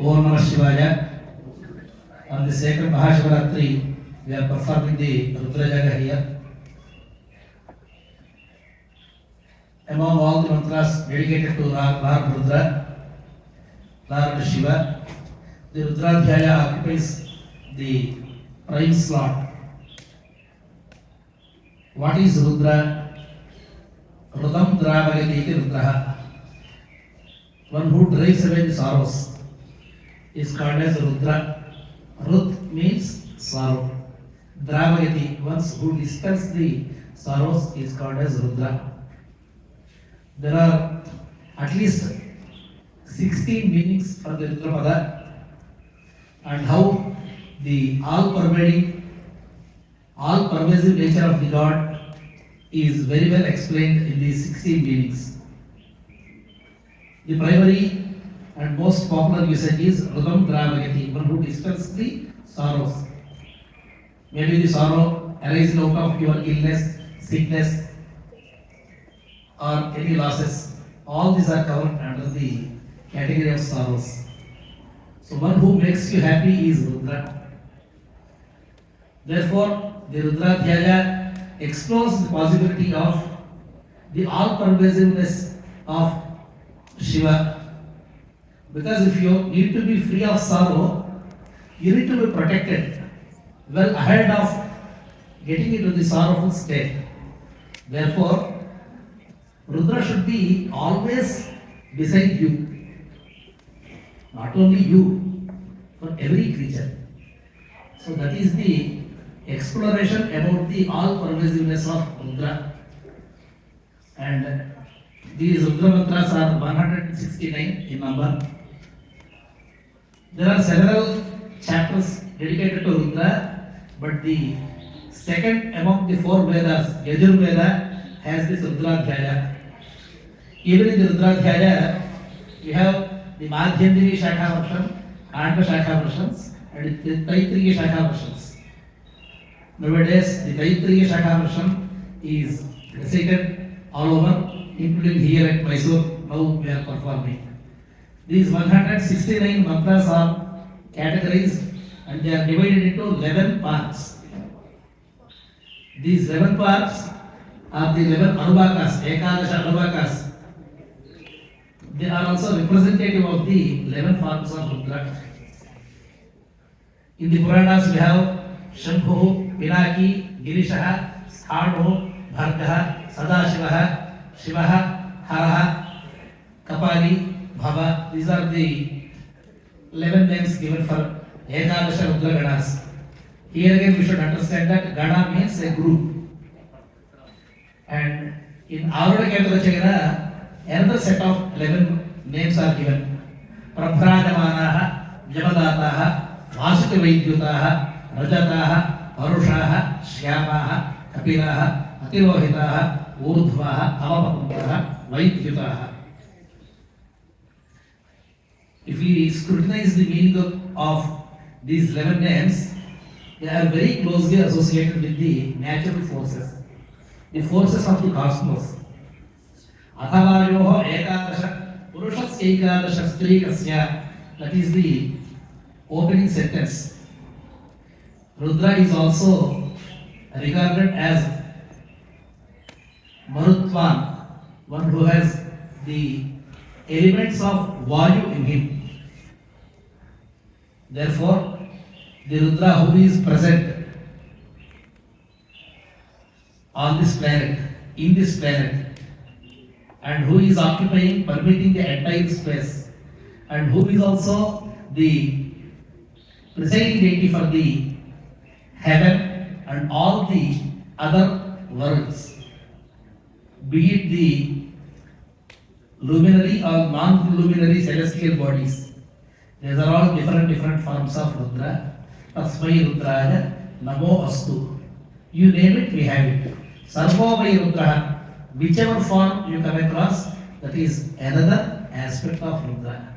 Om Namah Shivaya. On the sacred Mahashivaratri, we are performing the Rudra Jaga here. Among all the mantras dedicated to Lord Rudra, Lord Shiva, the Rudradhyaya occupies the prime slot. What is Rudra? Rudam Dravagati iti Rudraha. One who drives away the sorrows is called as Rudra. Rud means sorrow. Dravagati, one who dispels the sorrows, is called as Rudra. There are at least 16 meanings for the Rudrapada, and how the all-pervading, all-pervasive nature of the God is very well explained in these 16 meanings. The primary and most popular usage is Rudam Dravagati, one who dispels the sorrows. Maybe the sorrow arising out of your illness, sickness, or any losses. All these are covered under the category of sorrows. So one who makes you happy is Rudra. Therefore, the Rudradhyaya explores the possibility of the all-pervasiveness of Shiva. Because if you need to be free of sorrow, you need to be protected well ahead of getting into the sorrowful state. Therefore, Rudra should be always beside you. Not only you, for every creature. So that is the exploration about the all-pervasiveness of Rudra. And these Rudra mantras are 169 in number. There are several chapters dedicated to Rudra, but the second among the four Vedas, Yajur Veda, has this Rudradhyaya. Even in the Rudradhyaya, we have the Madhyandiri Shakha version, Anta Shakha versions, and the Taittiriya Shakha versions. Nowadays, the Taittiriya Shakha version is recited all over, including here at Mysore. Now we are performing. These 169 mantras are categorized and they are divided into 11 parts. These 11 parts are the 11 Anubakas, Ekadasha Anubakas. They are also representative of the 11 forms of Rudra. In the Puranas we have Shambhu, Pinaki, Girishaha, Sthanu, Bhargaha, Sadashivaha, Shivaha, Haraha, Kapali, Bhava. These are the 11 names given for Ekadasha Rudra Ganas. Here again we should understand that Gana means a group. And in Aruda Keturachagana, another set of 11 names are given. Prabhrajamanaha, Jamadataha, Vasutavaidyutaha, Rajataha, Parushaha, Shyamaha, Kapilaha, Atirohitaha, Urdhvaha, Avapapuntaha, Vaidyutaha. If we scrutinize the meaning of these 11 names, they are very closely associated with the natural forces, the forces of the cosmos. Athavayoho ekadasha purushasya ekadasha strikasya, that is the opening sentence. Rudra is also regarded as Marutvan, one who has the elements of Vayu in him. Therefore, the Rudra who is present on this planet, in this planet, and who is occupying, permitting the entire space, and who is also the presiding deity for the heaven and all the other worlds, be it the luminary or non-luminary celestial bodies. These are all different forms of Rudra. Tasmai Rudraya Namo Astu. You name it, we have it. Sarvamai Rudra. Whichever form you come across, that is another aspect of Rudra.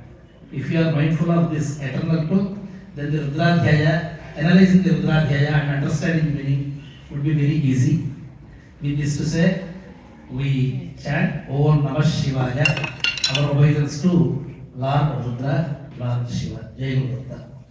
If you are mindful of this eternal truth, then the Rudradhyaya, analyzing the Rudradhyaya and understanding the meaning would be very easy. With this to say, we chant Om Namah Shivaya. Our obeisance to Lord Rudra, Lord Shiva. Jai Guru Datta.